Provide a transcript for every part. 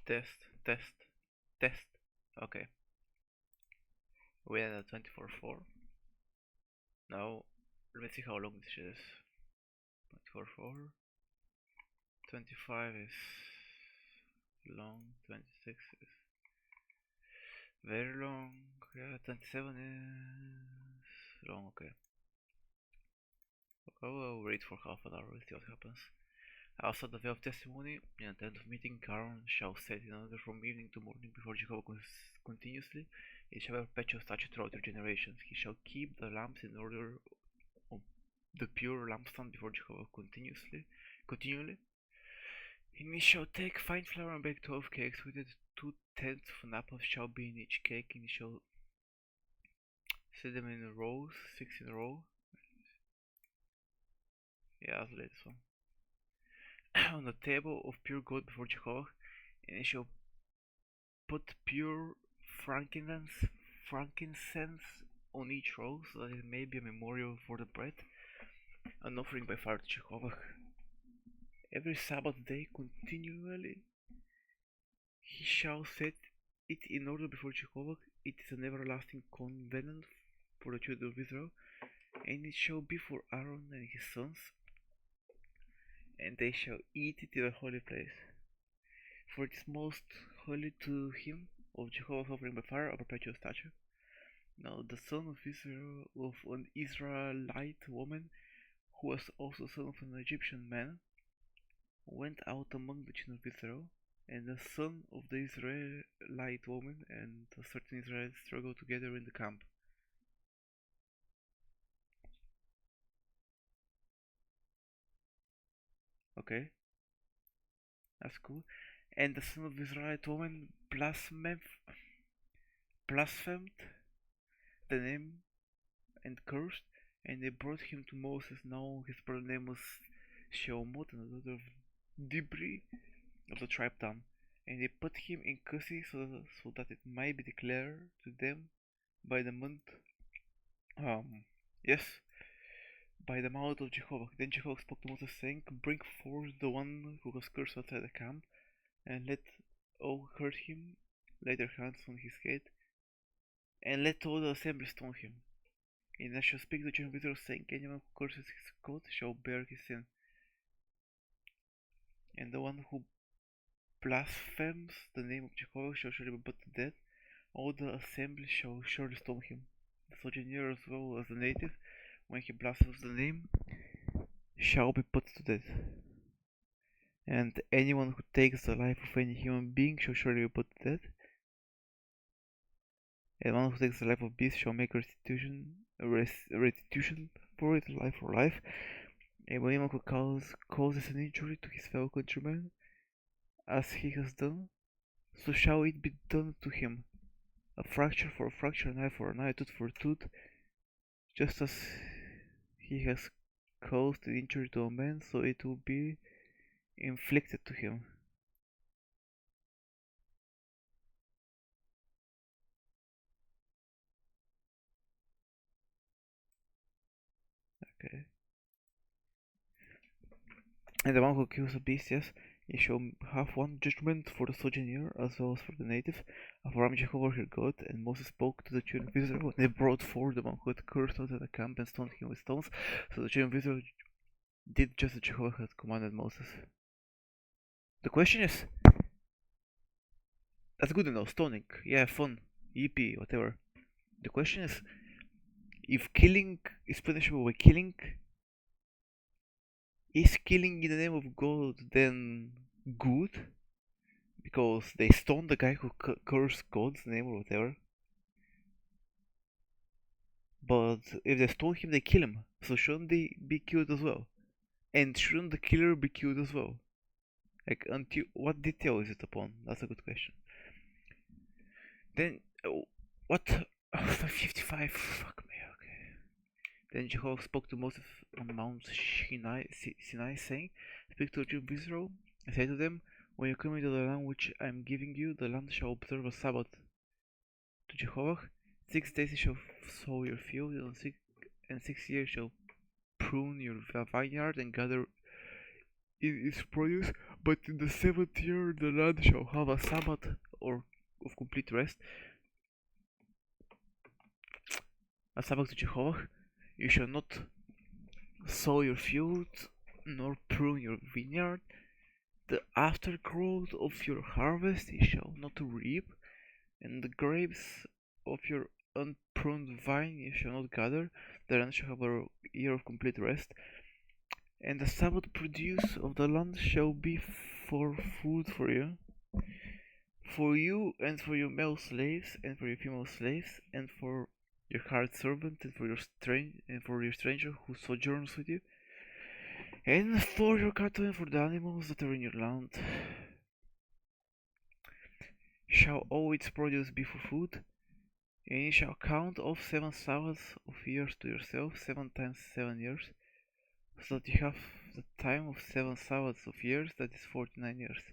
test, test. Okay, we had a 24/4. Now, let's see how long this is. 24/4. 25 is long. 26 is very long. Yeah, 27 is long. Okay. I'll wait for half an hour. We'll see what happens. Also, the way of testimony, in the end of meeting, Aaron shall set in order from evening to morning before Jehovah continuously. It shall be a perpetual statute throughout your generations. He shall keep the lamps in order of the pure lampstand before Jehovah continually. And he shall take fine flour and bake 12 cakes with it. 2/10 of an apple shall be in each cake, and he shall set them in rows, 6 in a row. Yeah, that's the latest one. On the table of pure gold before Jehovah, and he shall put pure frankincense on each row, so that it may be a memorial for the bread, an offering by fire to Jehovah. Every Sabbath day continually he shall set it in order before Jehovah. It is an everlasting covenant for the children of Israel, and it shall be for Aaron and his sons, and they shall eat it in a holy place. For it is most holy to him of Jehovah's offering by fire, a perpetual statute. Now the son of Israel, of an Israelite woman, who was also son of an Egyptian man, went out among the children of Israel, and the son of the Israelite woman and a certain Israelite struggled together in the camp. Okay, that's cool. And the son of the Israelite woman blasphemed the name and cursed, and they brought him to Moses. Now his brother's name was Sheomot, and the daughter of Dibri of the tribe Dan. And they put him in custody so that it might be declared to them by the month, yes, by the mouth of Jehovah. Then Jehovah spoke to Moses, saying, Bring forth the one who was cursed outside the camp, and let all hurt him, lay their hands on his head, and let all the assembly stone him. And I shall speak to the children of Israel, saying, Anyone who curses his God shall bear his sin. And the one who blasphemes the name of Jehovah shall surely be put to death. All the assembly shall surely stone him. The sojourner as well as the native, when he blasphemes the name, shall be put to death. And anyone who takes the life of any human being shall surely be put to death. And one who takes the life of beast shall make restitution for it, life for life. And when anyone who causes an injury to his fellow countryman, as he has done, so shall it be done to him. A fracture for a fracture, an eye for an eye, a tooth for a tooth, just as he has caused an injury to a man, so it will be inflicted to him. Okay. And the one who kills a beast, yes, he shall have one judgment for the sojourner as well as for the native. Abraham Jehovah her God, and Moses spoke to the children of Israel, and they brought forth the one who had cursed out of the camp and stoned him with stones. So the children of Israel did just as Jehovah had commanded Moses. The question is, that's good enough, stoning, yeah, fun, yippee, whatever. The question is, if killing is punishable by killing, is killing in the name of God then good? Because they stoned the guy who cursed God's name or whatever. But if they stone him, they kill him. So shouldn't they be killed as well? And shouldn't the killer be killed as well? Like, until what detail is it upon? That's a good question. Then, what? 55. Fuck me. Okay. Then Jehovah spoke to Moses on Mount Sinai, saying, Speak to the children of Israel, and say to them, When you come into the land which I am giving you, the land shall observe a Sabbath to Jehovah. 6 days you shall sow your field, and 6 years shall prune your vineyard and gather its produce, But in the 7th year the land shall have a Sabbath or of complete rest, a Sabbath to Jehovah. You shall not sow your field, nor prune your vineyard. The aftergrowth of your harvest you shall not reap, and the grapes of your unpruned vine you shall not gather. The land shall have a year of complete rest, and the Sabbath produce of the land shall be for food for you and for your male slaves, and for your female slaves, and for your hired servant, and for your stranger who sojourns with you, and for your cattle and for the animals that are in your land. Shall all its produce be for food, and you shall count off 7 Sabbaths of years to yourself, 7 times 7 years, so that you have the time of 7 Sabbaths of years, that is 49 years.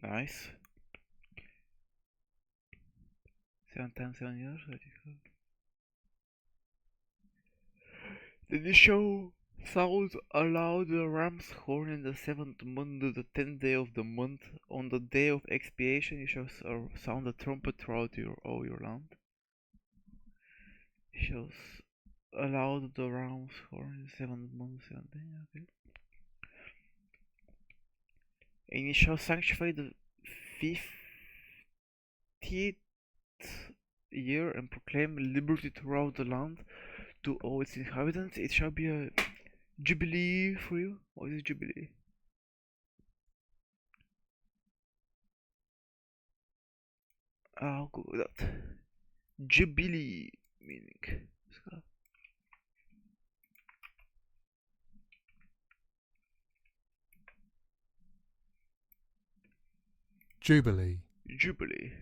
Nice. 7 times 7 years, that you have. Then you shall sound aloud the ram's horn in the 7th month, the 10th day of the month. On the day of expiation you shall sound the trumpet throughout all your land. You shall aloud the ram's horn in the 7th month, 7th day, okay. And you shall sanctify the 50th year and proclaim liberty throughout the land to all its inhabitants. It shall be a jubilee for you. What is jubilee? I'll go with that. Jubilee meaning. Jubilee. Jubilee.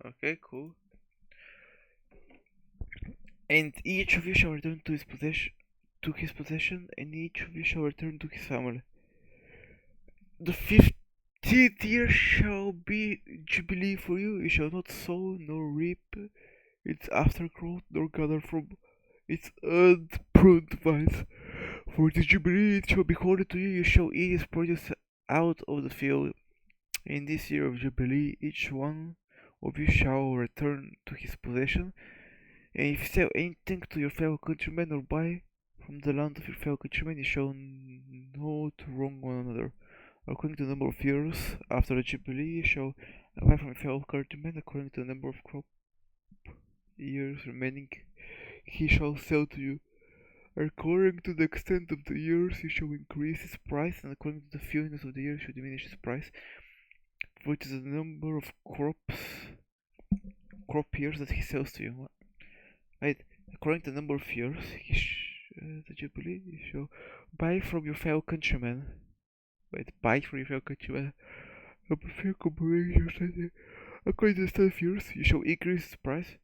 Okay, cool. And each of you shall return to his possession, and each of you shall return to his family. The 50th year shall be jubilee for you. You shall not sow nor reap its aftergrowth, nor gather from its unpruned vines. For it is jubilee, it shall be holy to you. You shall eat its produce out of the field. In this year of jubilee, each one of you shall return to his possession. And if you sell anything to your fellow countrymen, or buy from the land of your fellow countrymen, you shall not wrong one another. According to the number of years after the jubilee, you shall buy from your fellow countrymen according to the number of crop years remaining. He shall sell to you. According to the extent of the years, you shall increase his price, and according to the fewness of the years, you shall diminish his price. For it is the number of crop years that he sells to you. Right? According to the number of years, the jubilee, you shall buy from your fellow countrymen. Buy from your fellow countrymen. According to the extent of years, you shall increase his price.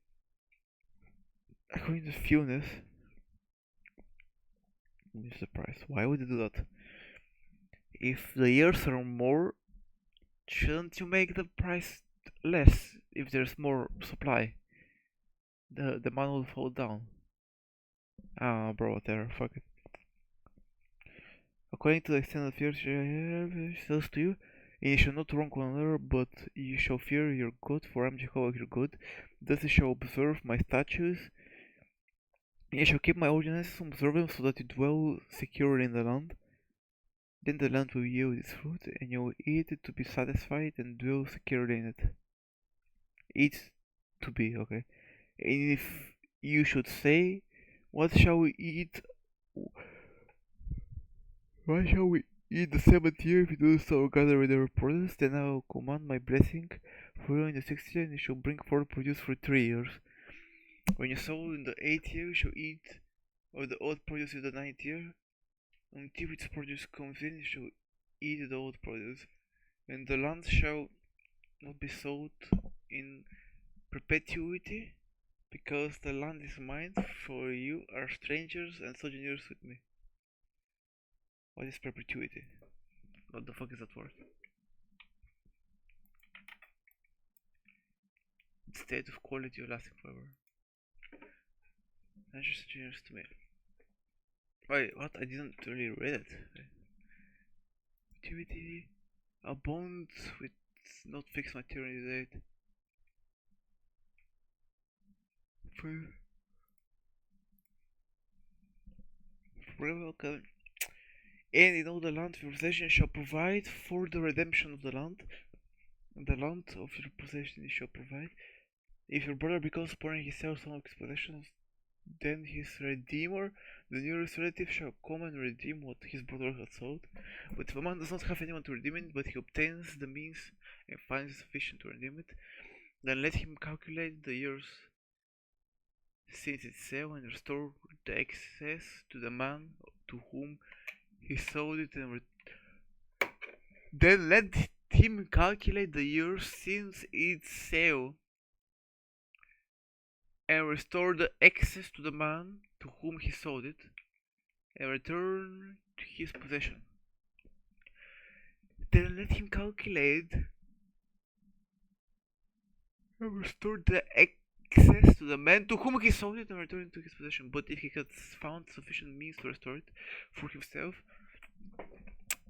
According to the fewness. Is the price. Why would you do that? If the years are more, shouldn't you make the price less if there's more supply? The demand will fall down. Ah, bro, whatever, fuck it. According to the extent of years sells to you, and you shall not wrong one another, but you shall fear your God, for I am Jehovah your God. Thus you shall observe my statutes, and you shall keep my ordinances and observe them, so that you dwell securely in the land. Then the land will yield its fruit, and you will eat it to be satisfied and dwell securely in it. Eat to be, okay. And if you should say, what shall we eat? Why shall we eat the 7th year if you do so gather with our produce? Then I will command my blessing for you in the 6th year, and you shall bring forth produce for 3 years. When you sow in the 8th year, you shall eat of the old produce in the 9th year. Until its produce comes in, you shall eat the old produce. And the land shall not be sold in perpetuity, because the land is mine, for you are strangers and sojourners with me. What is perpetuity? What the fuck is that word? State of quality or lasting forever. Financial situation estimate. Wait, what? I didn't really read it. Activity. A bond with not fixed maturity date. Very welcome. And in all the land of your possession shall provide for the redemption of the land, and the land of your possession shall provide. If your brother becomes poor and he sells some of his possessions, then his redeemer, the nearest relative, shall come and redeem what his brother has sold. But if a man does not have anyone to redeem it, but he obtains the means and finds sufficient to redeem it, then let him calculate the years since its sale and restore the excess to the man to whom he sold it, and then let him calculate the years since its sale and restore the excess to the man to whom he sold it, and return to his possession. Then let him calculate and restore the excess to the man to whom he sold it, and return it to his possession. But if he has found sufficient means to restore it for himself,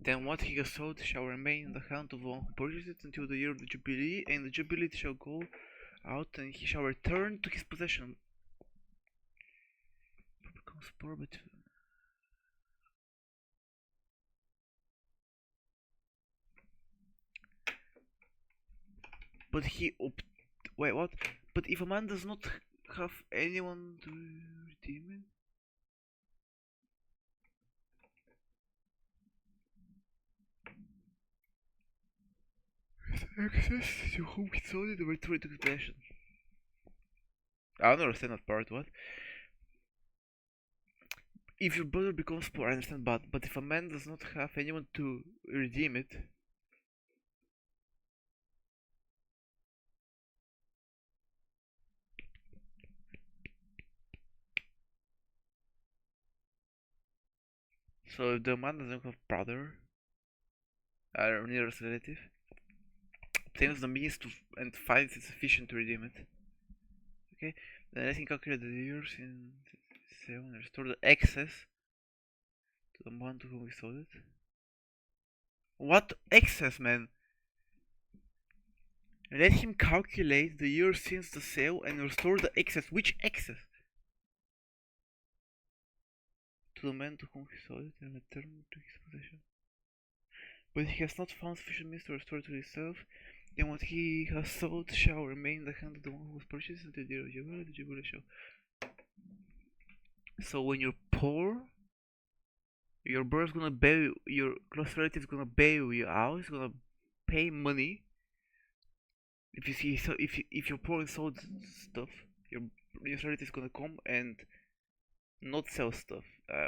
then what he has sold shall remain in the hand of the one who purchased it until the year of the Jubilee, and the Jubilee shall go out, and he shall return to his possession. Becomes poor, but he wait, what? But if a man does not have anyone to redeem it, access to whom he sold it, return to his possession. I don't understand that part. What? If your brother becomes poor, I understand, but if a man does not have anyone to redeem it, so if the man doesn't have brother or nearest relative, obtains the means to and finds it sufficient to redeem it, okay, then let him calculate the years in sale and restore the excess to the man to whom he sold it. What excess, man? Let him calculate the years since the sale and restore the excess. Which excess? To the man to whom he sold it and return to his possession. But he has not found sufficient means to restore it to himself, then what he has sold shall remain in the hand of the one who was purchased until the year of Jehovah, the Jehovah shall. So when you're poor, your brother's gonna bail, your close relative's gonna bail you out. He's gonna pay money. If you see, so if you're poor and sold stuff, your relative's gonna come and not sell stuff,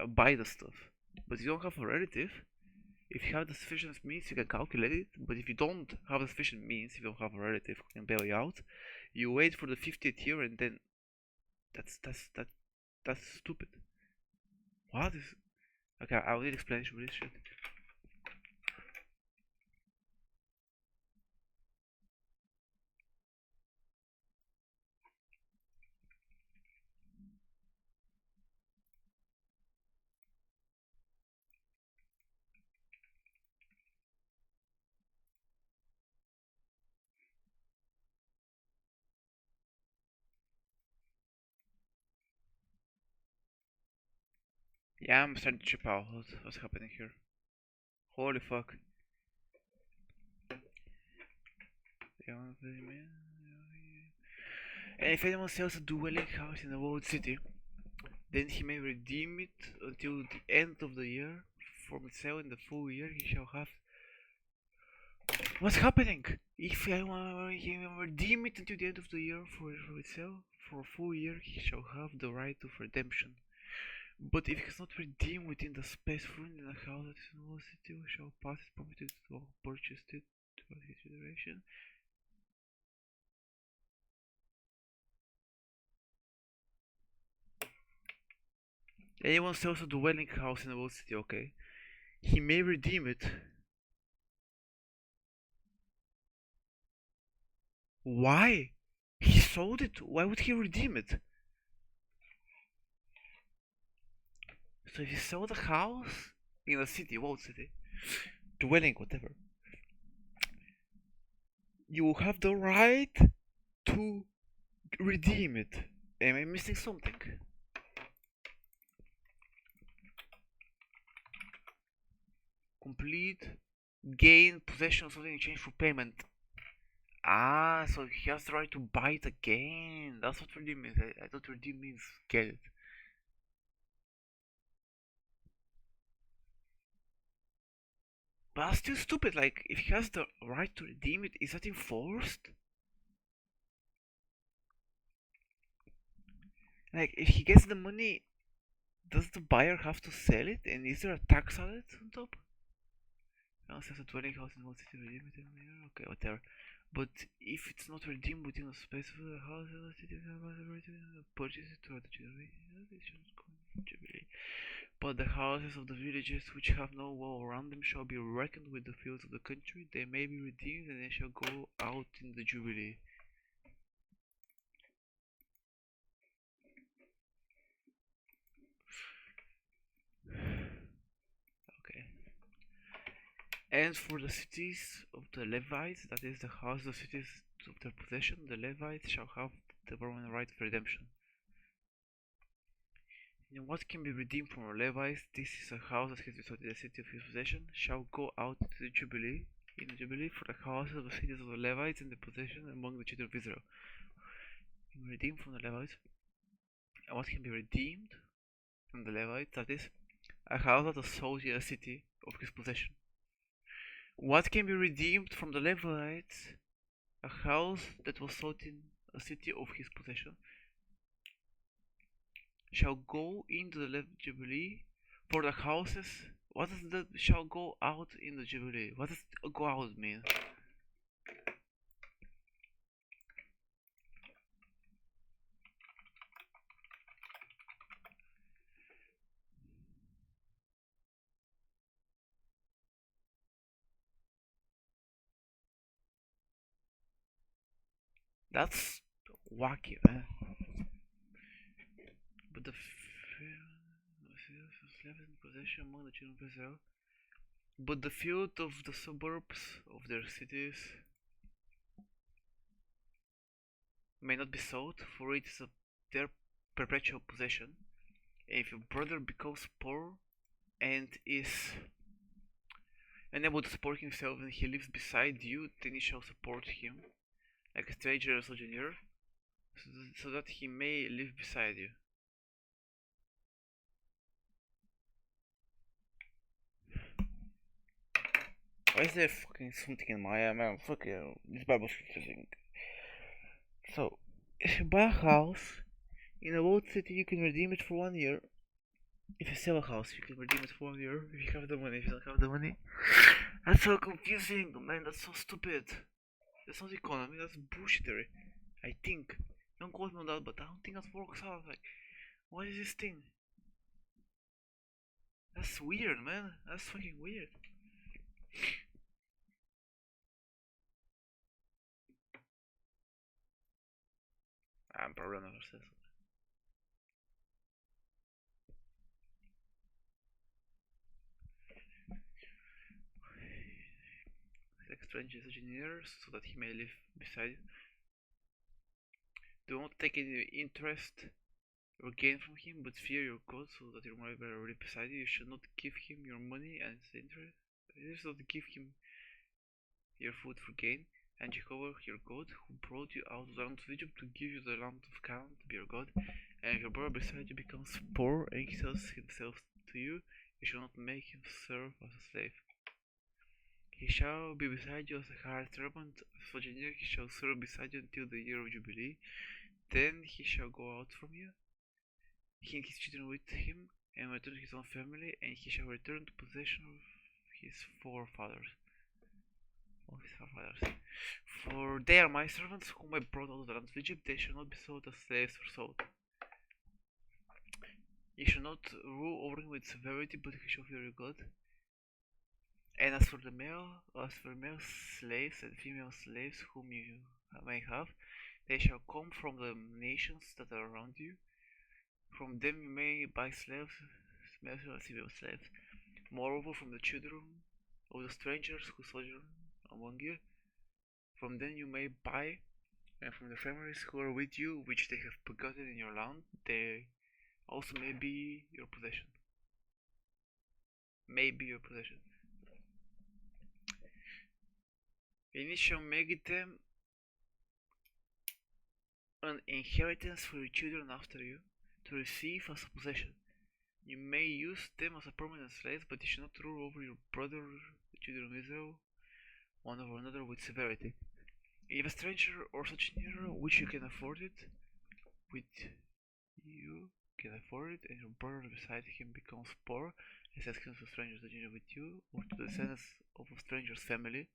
buy the stuff. But you don't have a relative. If you have the sufficient means, you can calculate it. But if you don't have the sufficient means, if you don't have a relative who can bail you out, you wait for the 50th year, and then that's stupid. What is? Okay, I'll need explanation for this shit. Yeah, I'm starting to chip out. What's happening here? Holy fuck. And if anyone sells a dwelling house in a walled city, then he may redeem it until the end of the year. From its sale in the full year, he shall have. What's happening? If he will redeem it until the end of the year for its sale, for a full year, he shall have the right of redemption. But if he has not redeemed within the space found in a house that is in the city, he shall pass his property to who purchased it to his generation. Anyone sells a dwelling house in a walled city, okay? He may redeem it. Why? He sold it. Why would he redeem it? So if you sell the house in a city, walled city, dwelling, whatever, you will have the right to redeem it. Am I missing something? Complete, gain possession of something in exchange for payment. Ah, so he has the right to buy it again. That's what redeem means. I thought redeem means get it. But that's still stupid. Like, if he has the right to redeem it, is that enforced? Like, if he gets the money, does the buyer have to sell it? And is there a tax on it on top? House has a dwelling house in one city redeemed within a year? Okay, whatever. But if it's not redeemed within a space of the house in the city, purchase it to the jubilee. But the houses of the villages which have no wall around them shall be reckoned with the fields of the country. They may be redeemed, and they shall go out in the jubilee. Okay. And for the cities of the Levites, that is the houses of cities of their possession, the Levites shall have the permanent right of redemption. And what can be redeemed from the Levites, this is a house that has been in the city of his possession, shall go out to the Jubilee, in the Jubilee, for the houses of the cities of the Levites in the possession among the children of Israel. Can be redeemed from the Levites. And what can be redeemed from the Levites, that is, a house that was sold in a city of his possession. What can be redeemed from the Levites? A house that was sold in a city of his possession shall go into the Jubilee for the houses. What does the shall go out in the Jubilee? What does go out mean? That's wacky, man. But the possession among the children of Israel. But the field of the suburbs of their cities may not be sold, for it is their perpetual possession. And if your brother becomes poor and is unable to support himself and he lives beside you, then you shall support him, like a stranger or sojourner, so that he may live beside you. Why is there fucking something in my man? Fucking this Bible's confusing. So, if you buy a house in a walled city, you can redeem it for 1 year. If you sell a house, you can redeem it for 1 year. If you have the money, if you don't have the money, that's so confusing, man. That's so stupid. That's not economy. That's bullshittery. I think. Don't quote me on that, but I don't think that works out. Like, what is this thing? That's weird, man. That's fucking weird. I'm probably not obsessed. Like strangers engineers, so that he may live beside you. Do not take any interest or gain from him, but fear your God, so that your money will live beside you. You should not give him your money and his interest. You should not give him your food for gain. And Jehovah your God, who brought you out of the land of Egypt to give you the land of Canaan to be your God. And if your brother beside you becomes poor and he sells himself to you, you shall not make him serve as a slave. He shall be beside you as a hired servant, as a sojourner. He shall serve beside you until the year of Jubilee. Then he shall go out from you, he and his children with him, and return to his own family, and he shall return to possession of his forefathers. For they are my servants, whom I brought out of the land of Egypt. They shall not be sold as slaves or sold. You shall not rule over them with severity, but he shall fear your God. And as for male slaves and female slaves whom you may have, they shall come from the nations that are around you. From them you may buy slaves male and female slaves. Moreover, from the children of the strangers who sojourn among you, from them you may buy, and from the families who are with you, which they have begotten in your land, they also may be your possession. May be your possession. And it shall make them an inheritance for your children after you, to receive as a possession. You may use them as a permanent slaves, but you should not rule over your brother, the children of Israel, one over another with severity. If a stranger or such near which you can afford it, with you can afford it, and your brother beside him becomes poor, and says him to strangers that with you, or to the descendants of a stranger's family,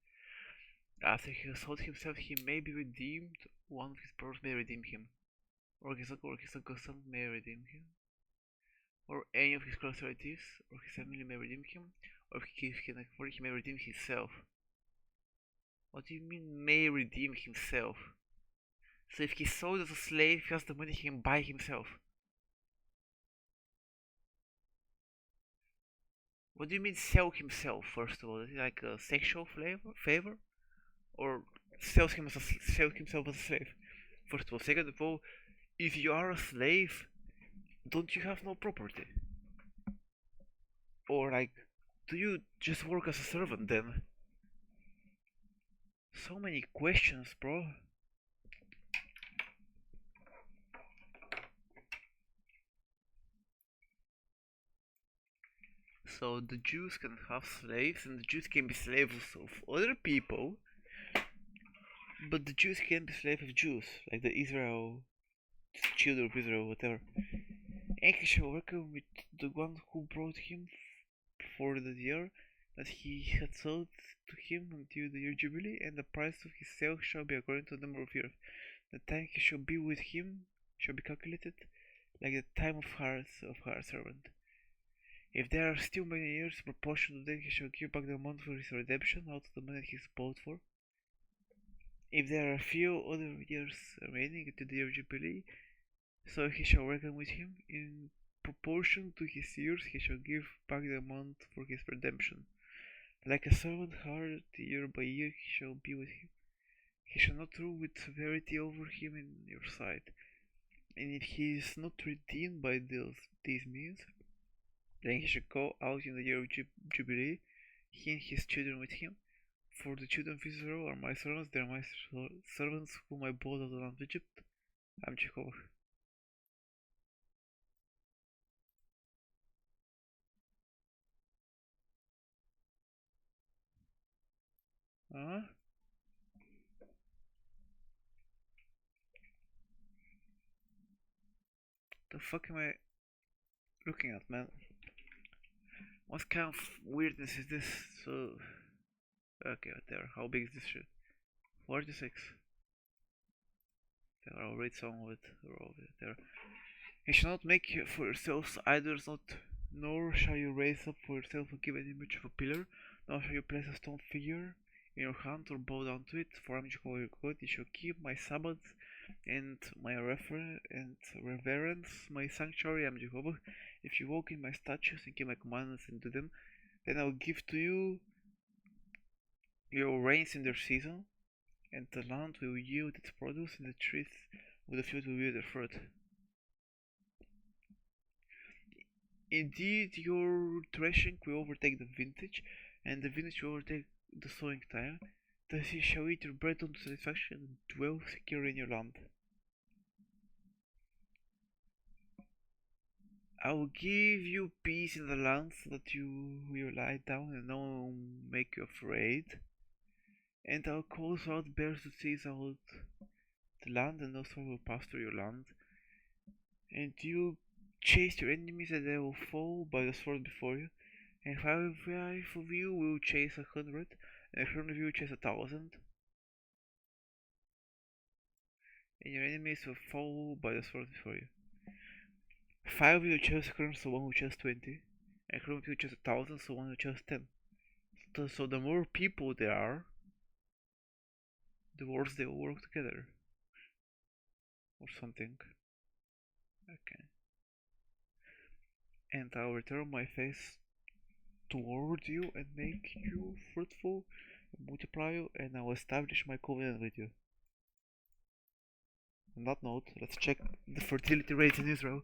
after he has sold himself, he may be redeemed. One of his brothers may redeem him, or his uncle or his uncle's son may redeem him, or any of his close relatives or his family may redeem him, or if he can afford it, he may redeem himself. What do you mean, may redeem himself? So if he's sold as a slave, he has the money, he can buy himself. What do you mean sell himself, first of all? Is it like a sexual favor? Or sell himself as a slave? First of all. Second of all, if you are a slave, don't you have no property? Or like, do you just work as a servant then? So many questions, bro. So the Jews can have slaves, and the Jews can be slaves of other people, but the Jews can't be slaves of Jews, like the children of Israel, whatever. And he shall reckon with the one who brought him for the year that he had sold to him until the year Jubilee, and the price of his sale shall be according to the number of years. The time he shall be with him shall be calculated like the time of hire servant. If there are still many years, in proportion to them he shall give back the amount for his redemption out of the money he is bought for. If there are few other years remaining until the year of Jubilee, so he shall reckon with him. In proportion to his years he shall give back the amount for his redemption. Like a servant hired year by year he shall be with him. He shall not rule with severity over him in your sight. And if he is not redeemed by these means, then he shall go out in the year of Jubilee, he and his children with him. For the children of Israel are my servants, they are my servants whom I bought out of the land of Egypt. I am Jehovah. Huh? The fuck am I looking at, man? What kind of weirdness is this? So, okay, whatever. How big is this shit? 46. There, I'll read some of it. There. You shall not make for yourselves idols, nor shall you raise up for yourself a given image of a pillar, nor shall you place a stone figure in your hand or bow down to it. For I am Jehovah your God. You shall keep my Sabbaths and my reverence, my sanctuary. I am Jehovah. If you walk in my statutes and keep my commandments and do them, then I will give to you your rains in their season, and the land will yield its produce, and the trees of the field will yield their fruit. Indeed, your threshing will overtake the vintage, and the vintage will overtake the sowing time. Thus you shall eat your bread unto satisfaction and dwell secure in your land. I will give you peace in the land, so that you will lie down and no one will make you afraid. And I will cause wild bears to seize out the land, and no sword will pass through your land. And you chase your enemies, and they will fall by the sword before you. And 5 of you will chase 100, and 100 of you will chase 1,000. And your enemies will fall by the sword before you. 5 will chase 100, so one will chase 20. And 100 will chase 1,000, so one will chase 10. So the more people there are, the worse they will work together. Or something. Okay. and I'll return my face toward you and make you fruitful, multiply you, and I will establish my covenant with you. On that note, let's check the fertility rates in Israel.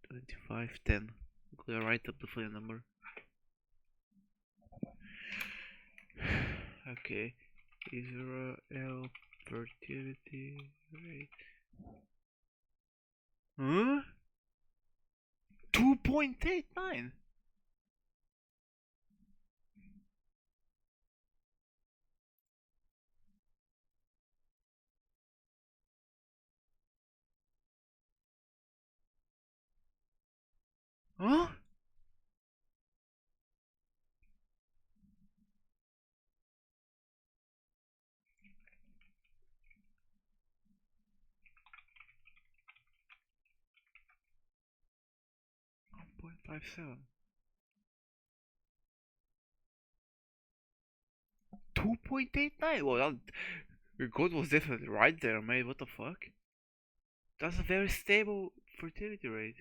2510. Go right up the phone number. Okay, Israel fertility rate. Huh? 2.89. Huh? .57. 2.89. Well, your code was definitely right there, mate. What the fuck? That's a very stable fertility rate.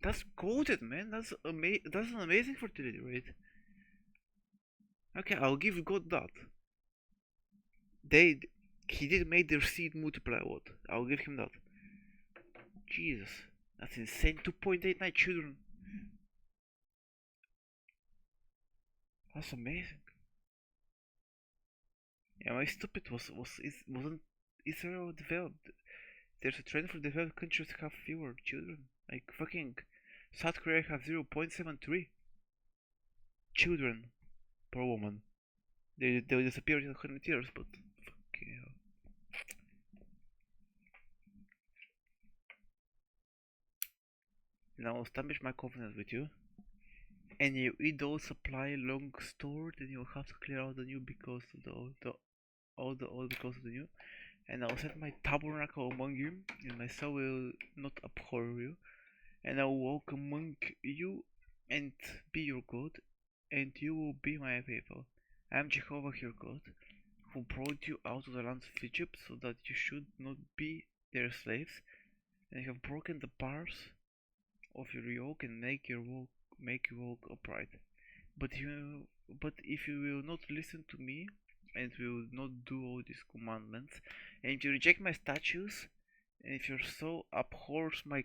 That's goated, man. That's an amazing fertility rate. Okay, I'll give God that. He did make their seed multiply a lot. I'll give him that. Jesus, that's insane. 2.89 children. That's amazing. Yeah, my stupid wasn't Israel developed. There's a trend for developed countries to have fewer children. Like fucking South Korea have 0.73 children per woman. They'll disappear in 100 years, but fuck yeah. And I'll establish my covenant with you. And you eat all supply long stored, and you'll have to clear out the new because of the old because of the new. And I'll set my tabernacle among you, and my soul will not abhor you. And I will walk among you and be your God, and you will be my people. I am Jehovah your God, who brought you out of the land of Egypt, so that you should not be their slaves, and I have broken the bars of your yoke and make your walk upright. But if you will not listen to me, and will not do all these commandments, and if you reject my statutes, and if your soul abhors my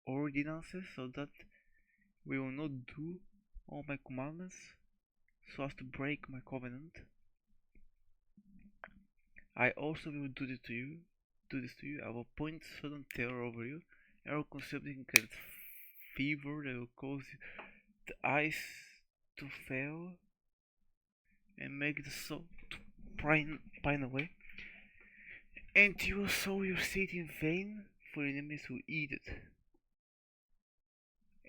ordinances, so that we will not do all my commandments, so as to break my covenant, I also will do this to you. I will appoint sudden terror over you, and will consuming and fever that will cause the eyes to fail, and make the soul to pine away. And you will sow your seed in vain, for your enemies will eat it.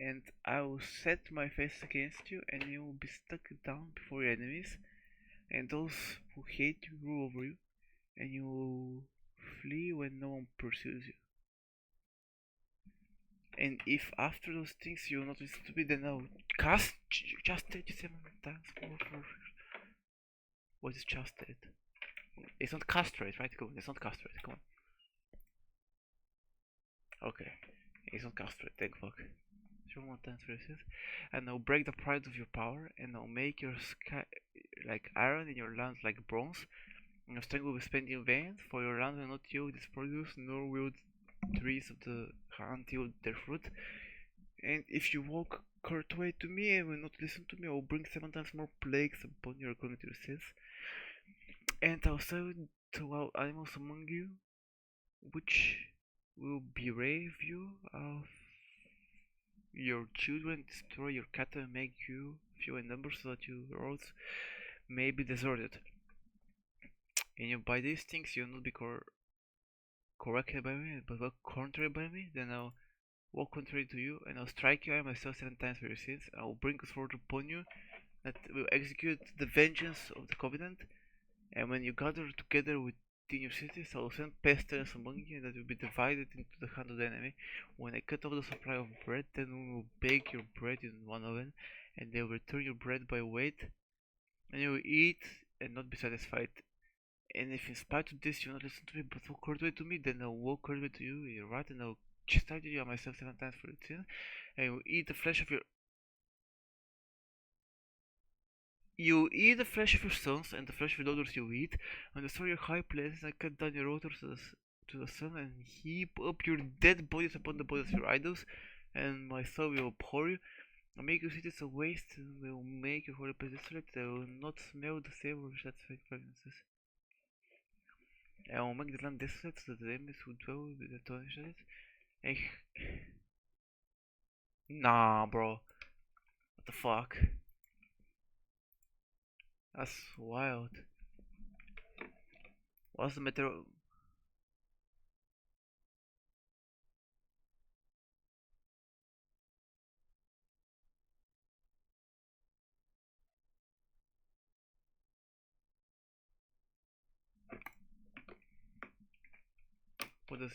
And I will set my face against you, and you will be struck down before your enemies, and those who hate you rule over you, and you will flee when no one pursues you. And if after those things you will not listen to me, then I will cast just 37 times more for. What is chastised? It's not castrate, right? Come on, it's not castrate, come on. Okay, it's not castrate, thank fuck. 3 more times for this. And I'll break the pride of your power, and I'll make your sky like iron and your lands like bronze. And your strength will be spent in vain, for your land will not yield its produce, nor will the trees of the land yield their fruit. And if you walk courtway to me and will not listen to me, I will bring 7 times more plagues upon you according to your sins. And I'll send to wild animals among you, which will berave you of your children, destroy your cattle, and make you few in number, so that your roads may be deserted. And by these things you will not be corrected by me, but walk contrary by me. Then I'll walk contrary to you, and I'll strike you I myself 7 times for your sins. I will bring a sword upon you that will execute the vengeance of the covenant. And when you gather together within your cities, I will send pestilence among you, that will be divided into the hand of the enemy. When I cut off the supply of bread, then we will bake your bread in one oven, and they will return your bread by weight, and you will eat and not be satisfied. And if in spite of this you not listen to me but walk courtway to me, then I'll walk courtway to you, you're right, and I'll chastise you and myself 7 times for your sin, and you eat the flesh of your sons, and the flesh of your daughters you eat, and destroy your high places, and cut down your altars to the sun, and heap up your dead bodies upon the bodies of your idols, and my soul will abhor you, and make your cities a waste, and will make your holy place desolate. I will not smell the savor of satisfied fragrances. I will make the land desolate, so that the enemies who dwell with the tarnish at it. And nah, bro. What the fuck? That's wild. What's the matter? What does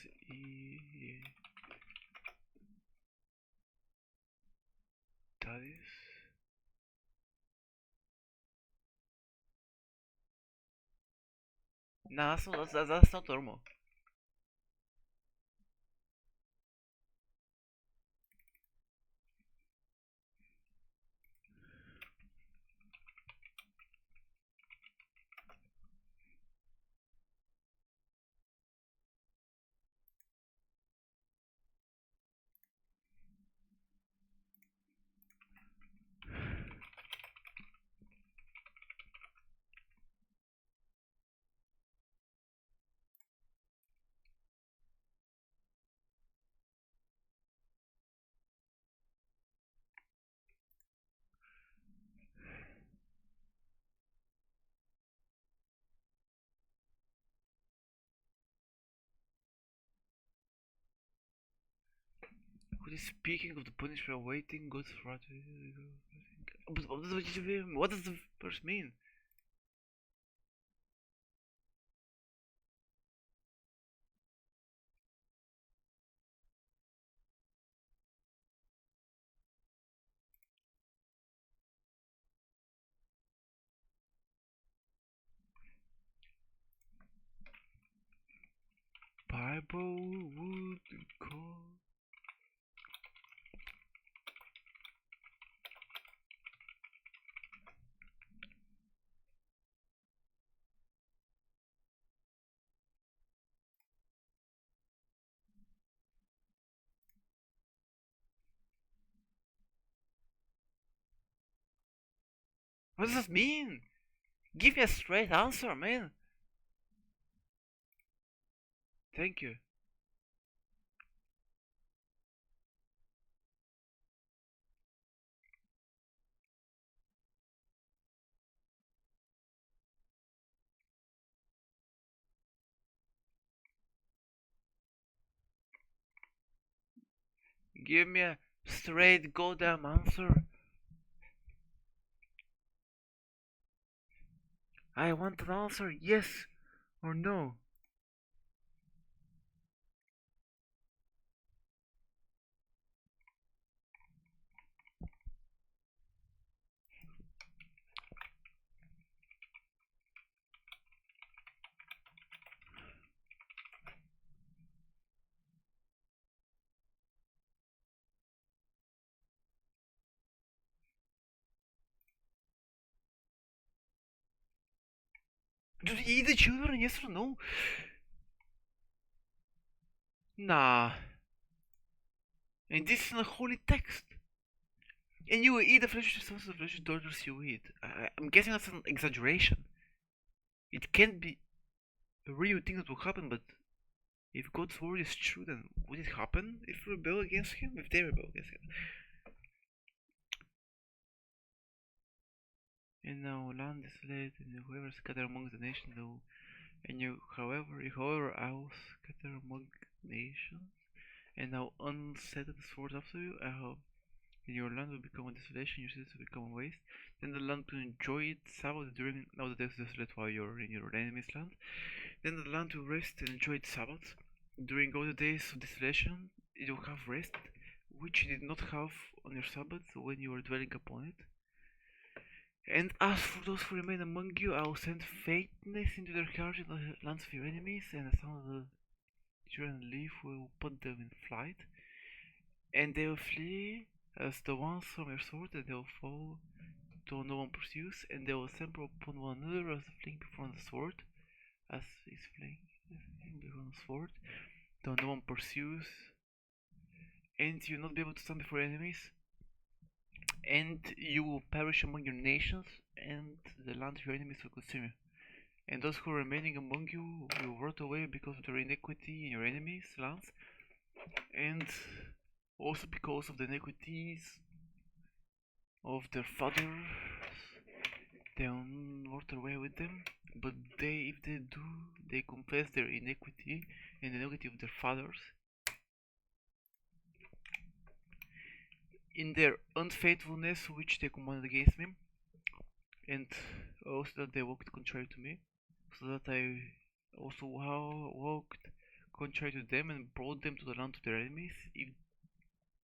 that is? Nah, that's not normal. Who is speaking of the punishment awaiting God's wrath? But what does the verse mean? Bible would call. What does this mean? Give me a straight answer, man. Thank you. Give me a straight goddamn answer. I want an answer, yes or no. Do you eat the children, yes or no? Nah. And this is in a holy text. And you will eat the flesh of your sons and the flesh of your daughters you eat. I'm guessing that's an exaggeration. It can't be a real thing that will happen, but if God's word is true, then would it happen if we rebel against Him? If they rebel against Him? And now land is laid, and whoever scatter among the nations, and however I will scatter among nations, and now unset the sword after you, and your land will become a desolation, your cities will become a waste. Then the land will enjoy its Sabbath during now the day is desolate while you're in your enemy's land. Then the land will rest and enjoy its Sabbath. During all the days of desolation, it will have rest, which you did not have on your Sabbath when you were dwelling upon it. And as for those who remain among you, I will send faintness into their hearts in the lands of your enemies, and the sound of the children leave will put them in flight, and they will flee as the ones from your sword, and they will fall though no one pursues, and they will assemble upon one another as fleeing before the sword, as is fleeing before the sword, though no one pursues, and you will not be able to stand before enemies, and you will perish among your nations, and the land of your enemies will consume you. And those who are remaining among you will rot away because of their iniquity in your enemies' lands, and also because of the iniquities of their fathers. They will rot away with them, but if they do, they confess their iniquity and the iniquity of their fathers. In their unfaithfulness which they commanded against me, and also that they walked contrary to me, so that I also walked contrary to them and brought them to the land of their enemies.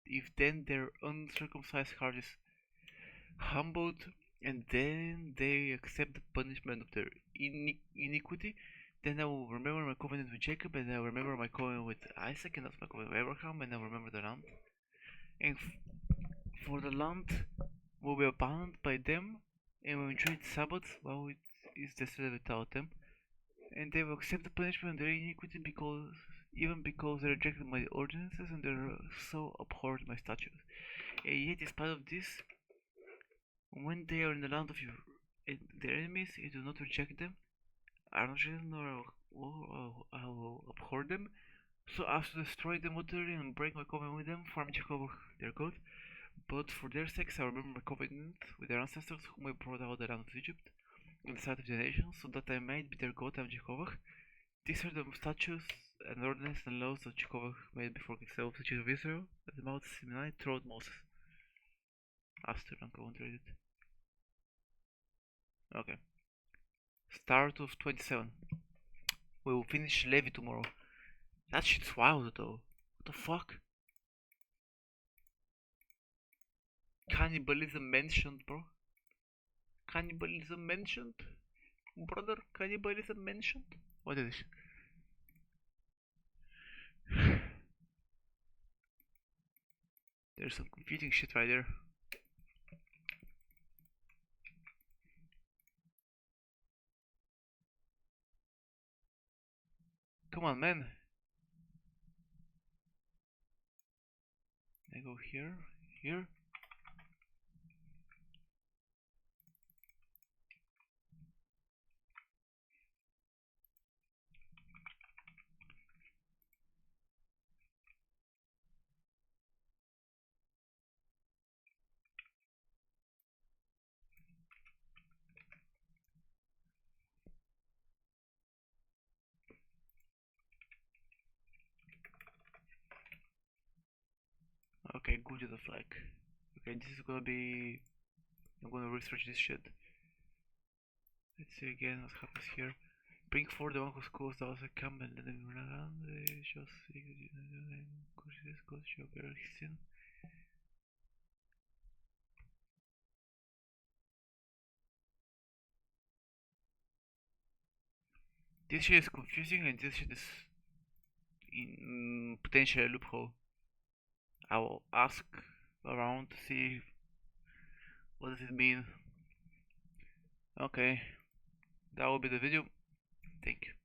If then their uncircumcised heart is humbled, and then they accept the punishment of their iniquity, then I will remember my covenant with Jacob, and I will remember my covenant with Isaac, and that's my covenant with Abraham, and I will remember the land. And for the land will be abandoned by them, and will enjoy its Sabbath while it is desolate without them. And they will accept the punishment of their iniquity even because they rejected my ordinances and they so abhorred my statutes. And yet, in spite of this, when they are in the land of their enemies, you do not reject them, I will not reject them, nor I will abhor them, so as to destroy them utterly and break my covenant with them, for I am Jehovah their God. But for their sakes I remember my covenant with their ancestors, whom I brought out of the land of Egypt, in the sight of the nations, so that I might be their God. I am Jehovah. These are the statutes and ordinances and laws that Jehovah made before himself, the children of Israel, at the mouth of Sinai, throughout Moses. After I won't read it. Okay. Start of 27. We will finish Levi tomorrow. That shit's wild though. What the fuck? Cannibalism mentioned, bro. Cannibalism mentioned? Brother, cannibalism mentioned? What is this? There's some confusing shit right there. Come on, man. I go here, here. Okay, go to the flag. Okay, this is gonna be... I'm gonna research this shit. Let's see again what happens here. Bring forward the one whose cause thou hast come, and let them run around. They shall seek this God shall bear his sin. This shit is confusing, and this shit is in potential loophole. I will ask around to see what does it mean. Okay, that will be the video. Thank you.